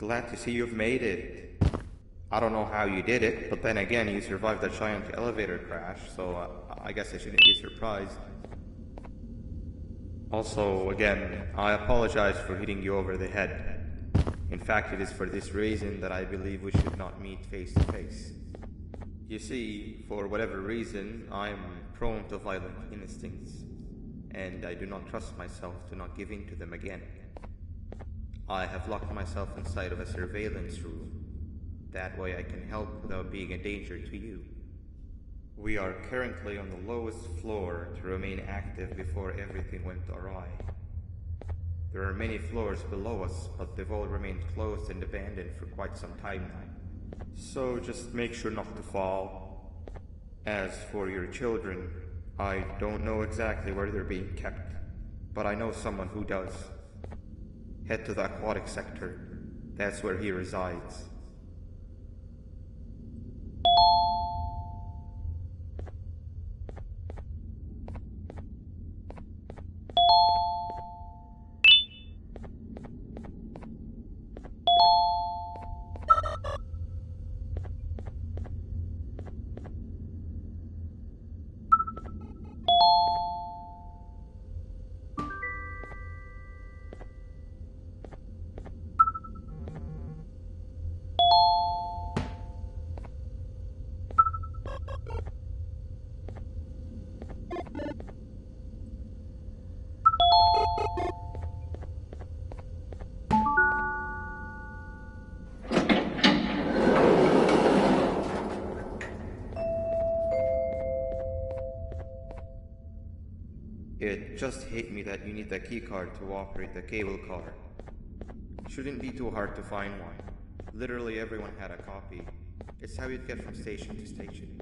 Glad to see you've made it. I don't know how you did it, but then again, you survived a giant elevator crash, so I guess I shouldn't be surprised. Also, again, I apologize for hitting you over the head. In fact, it is for this reason that I believe we should not meet face to face. You see, for whatever reason, I am prone to violent instincts, and I do not trust myself to not give in to them again. I have locked myself inside of a surveillance room. That way I can help without being a danger to you. We are currently on the lowest floor to remain active before everything went awry. There are many floors below us, but they've all remained closed and abandoned for quite some time now. So just make sure not to fall. As for your children, I don't know exactly where they're being kept, but I know someone who does. Head to the aquatic sector. That's where he resides. It just hit me that you need the keycard to operate the cable car. Shouldn't be too hard to find one. Literally everyone had a copy. It's how you'd get from station to station.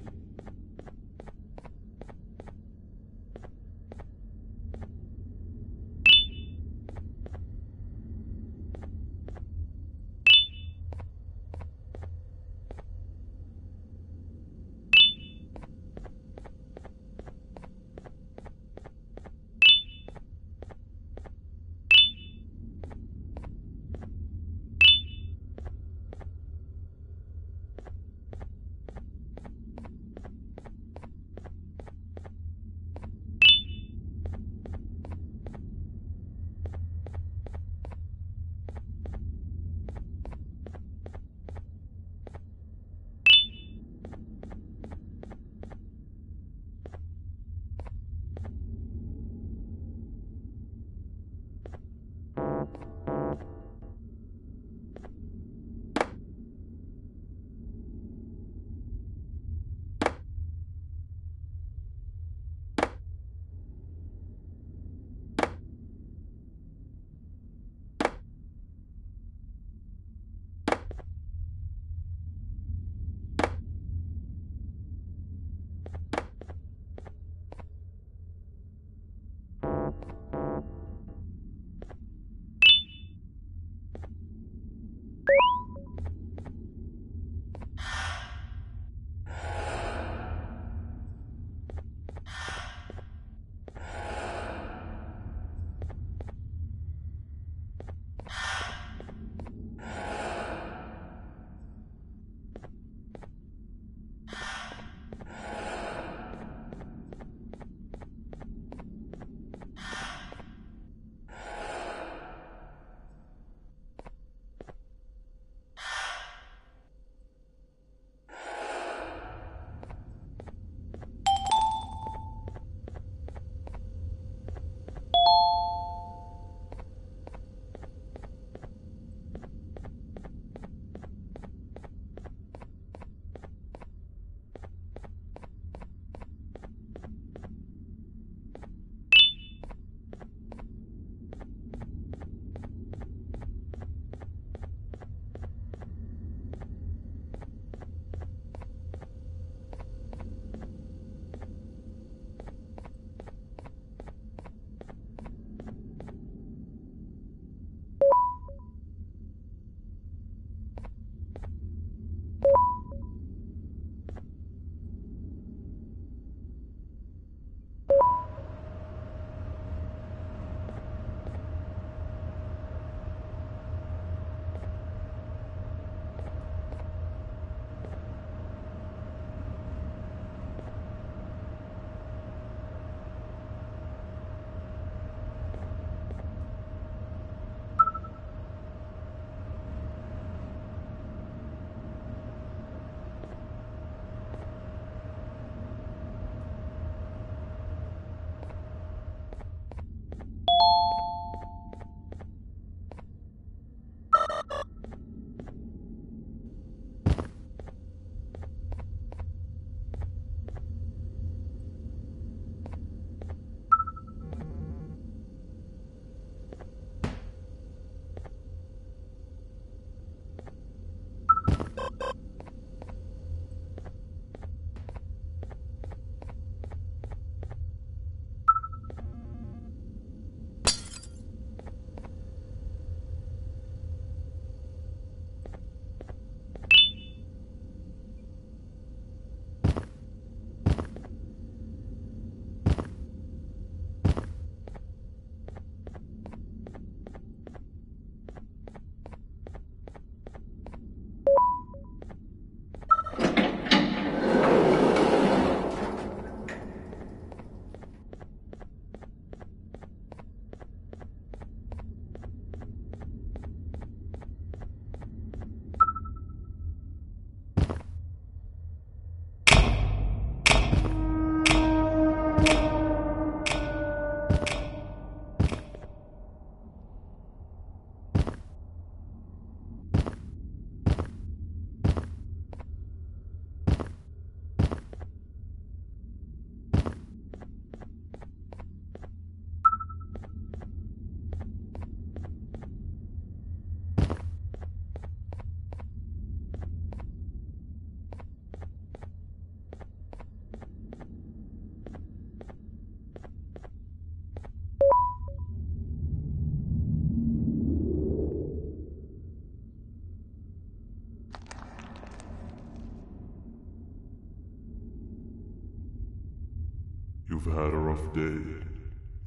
You've had a rough day,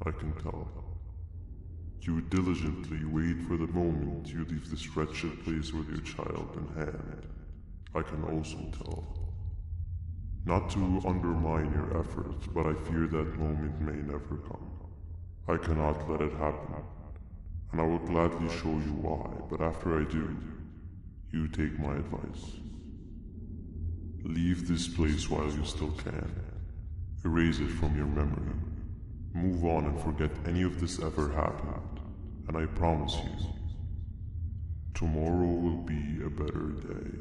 I can tell. You diligently wait for the moment you leave this wretched place with your child in hand. I can also tell. Not to undermine your efforts, but I fear that moment may never come. I cannot let it happen, and I will gladly show you why, but after I do, you take my advice. Leave this place while you still can. Erase it from your memory. Move on and forget any of this ever happened, and I promise you, tomorrow will be a better day.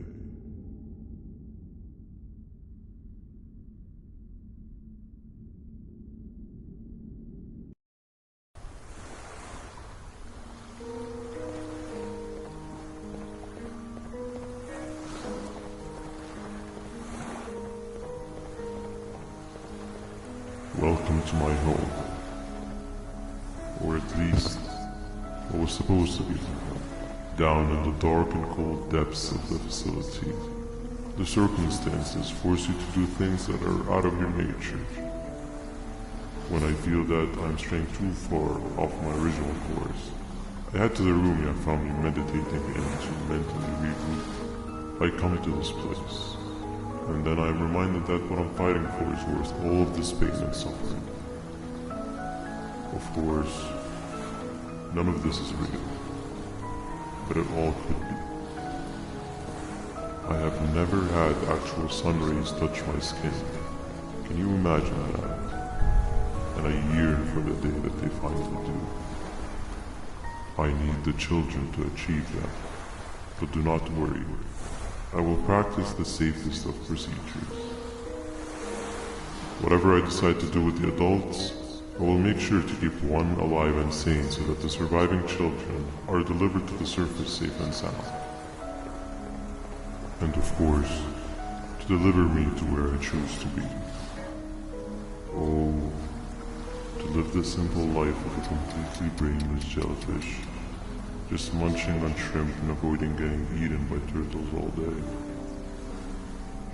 Welcome to my home. Or at least, what was supposed to be. Down in the dark and cold depths of the facility, the circumstances force you to do things that are out of your nature. When I feel that I'm straying too far off my original course, I head to the room you have found me meditating in to mentally regroup. I come to this place, and then I am reminded that what I'm fighting for is worth all of this pain and suffering. Of course, none of this is real, but it all could be. I have never had actual sun rays touch my skin. Can you imagine that? And I yearn for the day that they finally do. I need the children to achieve that, but do not worry. I will practice the safest of procedures. Whatever I decide to do with the adults, I will make sure to keep one alive and sane so that the surviving children are delivered to the surface safe and sound. And of course, to deliver me to where I choose to be. Oh, to live the simple life of a completely brainless jellyfish, just munching on shrimp and avoiding getting eaten by turtles all day.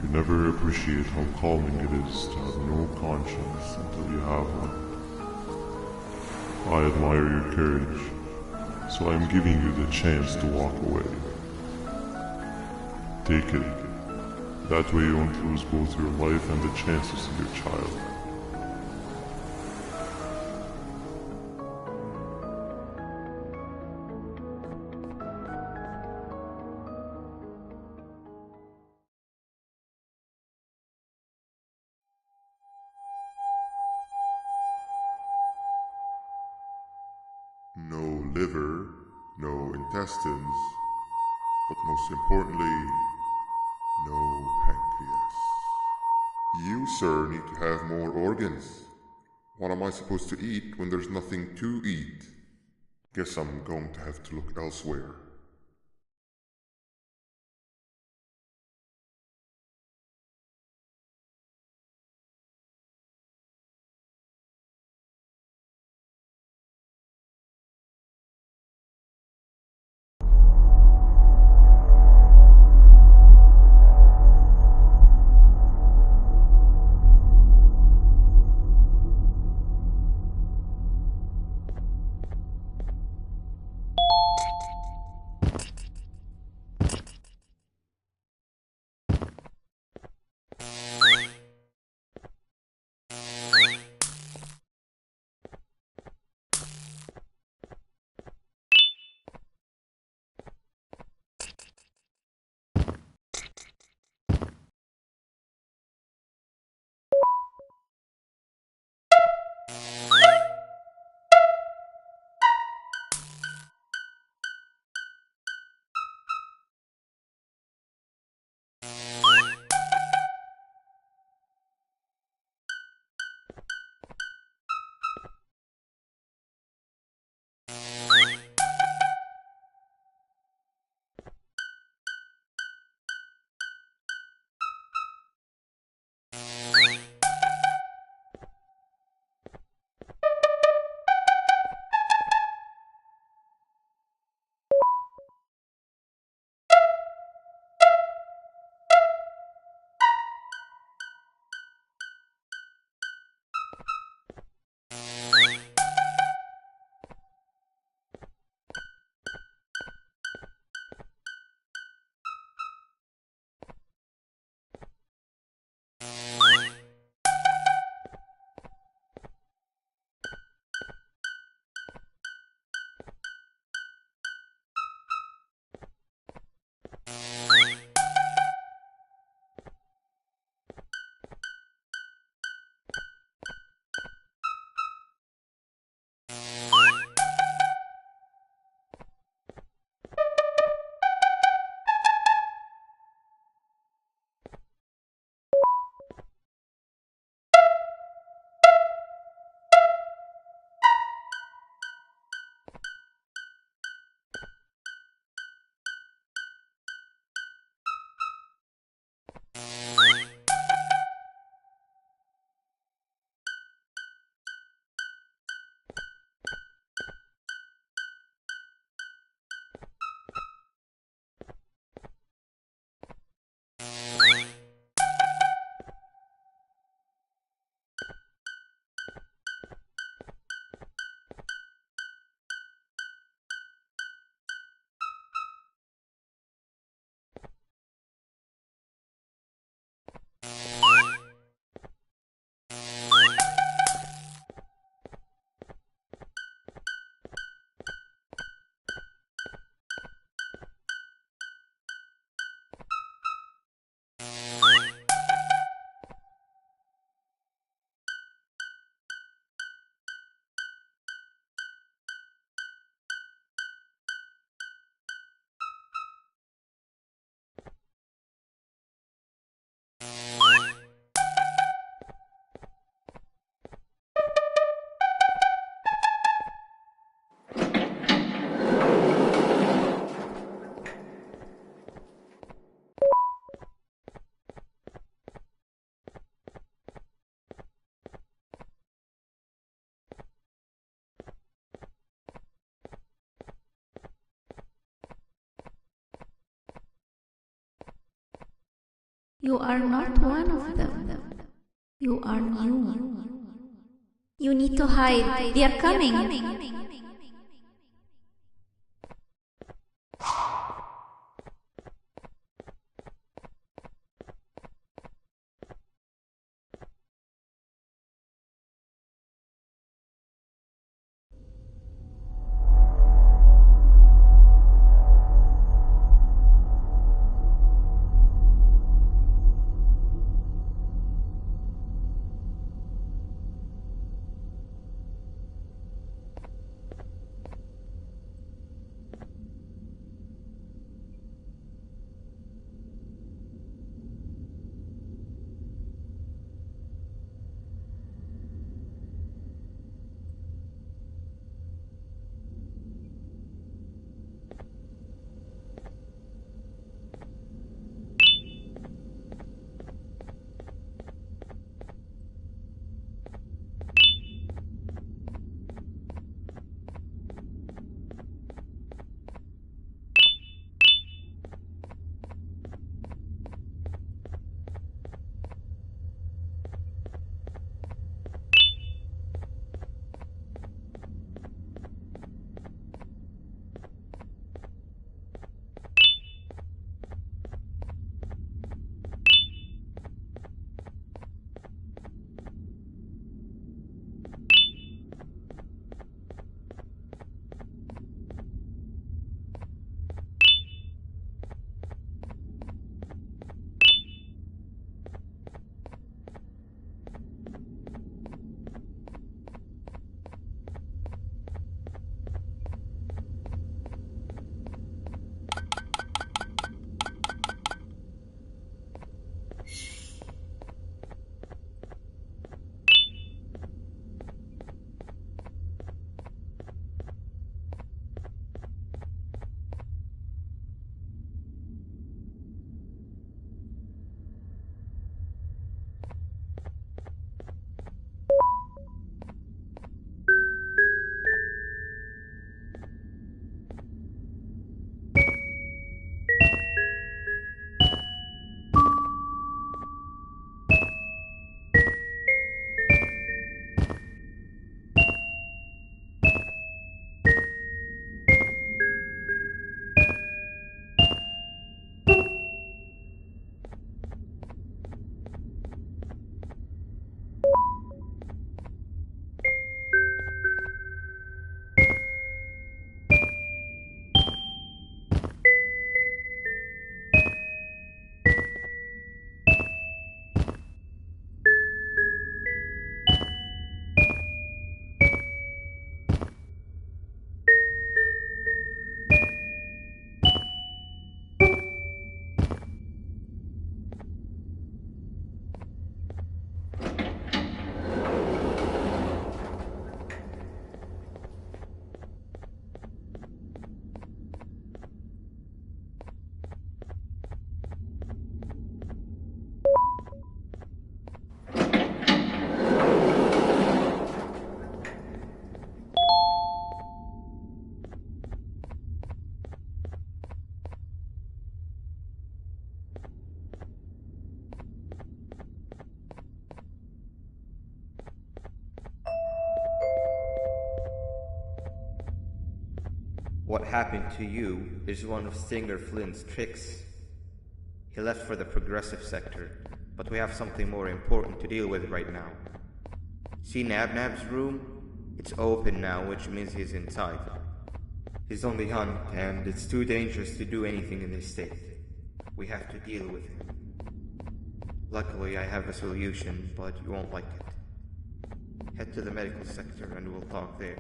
You never appreciate how calming it is to have no conscience until you have one. I admire your courage, so I am giving you the chance to walk away. Take it. That way you won't lose both your life and the chance to see your child. No liver, no intestines, but most importantly, no pancreas. You, sir, need to have more organs. What am I supposed to eat when there's nothing to eat? Guess I'm going to have to look elsewhere. You are not one of them. You are new. You need to hide. They are coming. What happened to you is one of Stinger Flynn's tricks. He left for the progressive sector, but we have something more important to deal with right now. See Nabnab's room? It's open now, which means he's inside. He's on the hunt, and it's too dangerous to do anything in this state. We have to deal with him. Luckily, I have a solution, but you won't like it. Head to the medical sector and we'll talk there.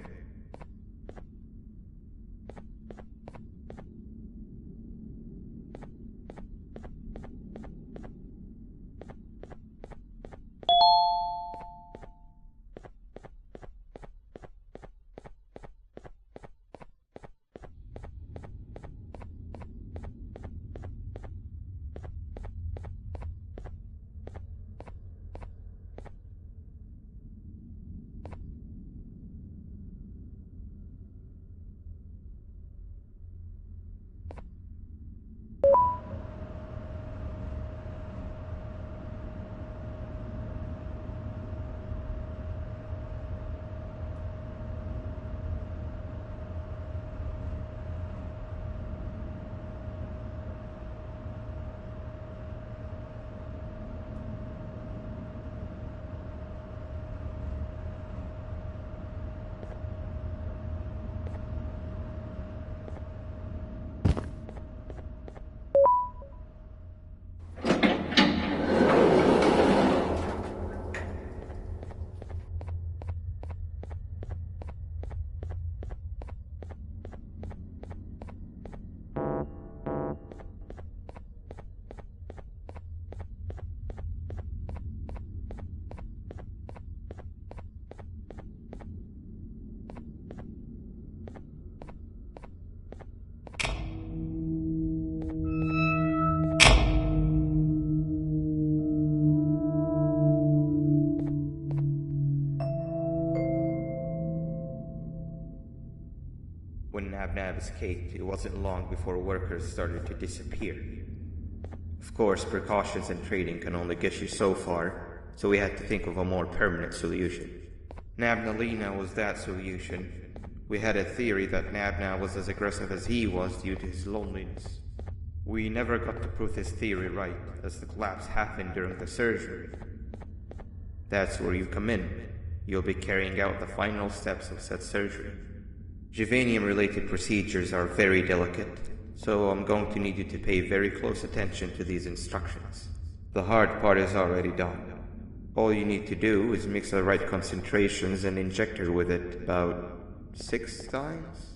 Nab escaped, it wasn't long before workers started to disappear. Of course, precautions and trading can only get you so far, so we had to think of a more permanent solution. Nabnalina was that solution. We had a theory that Nabna was as aggressive as he was due to his loneliness. We never got to prove this theory right, as the collapse happened during the surgery. That's where you come in. You'll be carrying out the final steps of said surgery. Juvanium-related procedures are very delicate, so I'm going to need you to pay very close attention to these instructions. The hard part is already done. All you need to do is mix the right concentrations and inject her with it about 6 times.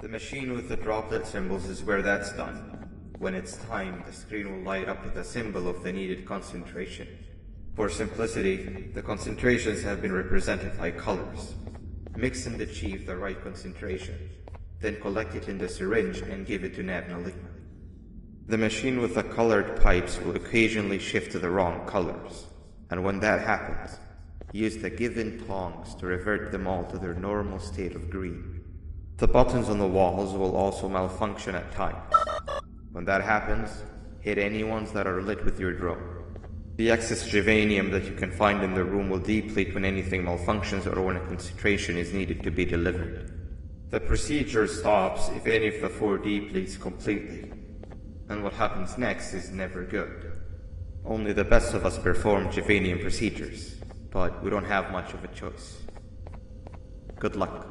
The machine with the droplet symbols is where that's done. When it's timed, the screen will light up with a symbol of the needed concentration. For simplicity, the concentrations have been represented by colors. Mix and achieve the right concentration, then collect it in the syringe and give it to Nabnalina. The machine with the colored pipes will occasionally shift to the wrong colors, and when that happens, use the given tongs to revert them all to their normal state of green. The buttons on the walls will also malfunction at times. When that happens, hit any ones that are lit with your drone. The excess juvanium that you can find in the room will deplete when anything malfunctions or when a concentration is needed to be delivered. The procedure stops if any of the 4 depletes completely, and what happens next is never good. Only the best of us perform juvanium procedures, but we don't have much of a choice. Good luck.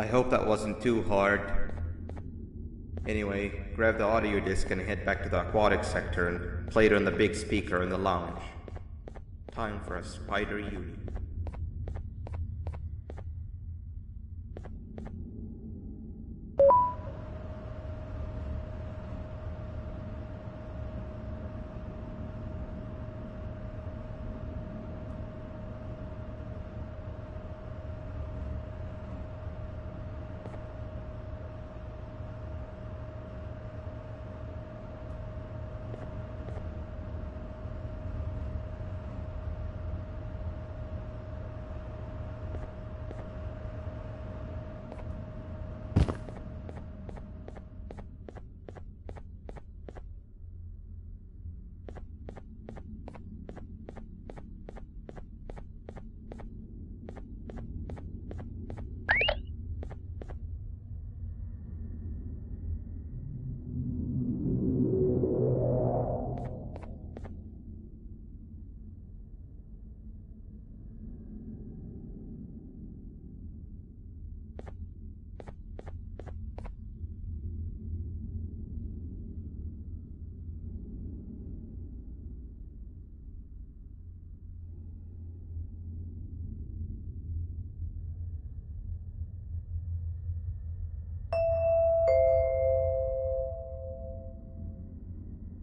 I hope that wasn't too hard. Anyway, grab the audio disc and head back to the aquatic sector and play it on the big speaker in the lounge. Time for a spider union.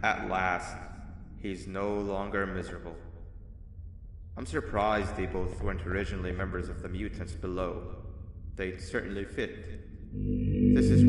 At last, he's no longer miserable. I'm surprised they both weren't originally members of the mutants below. They'd certainly fit. This is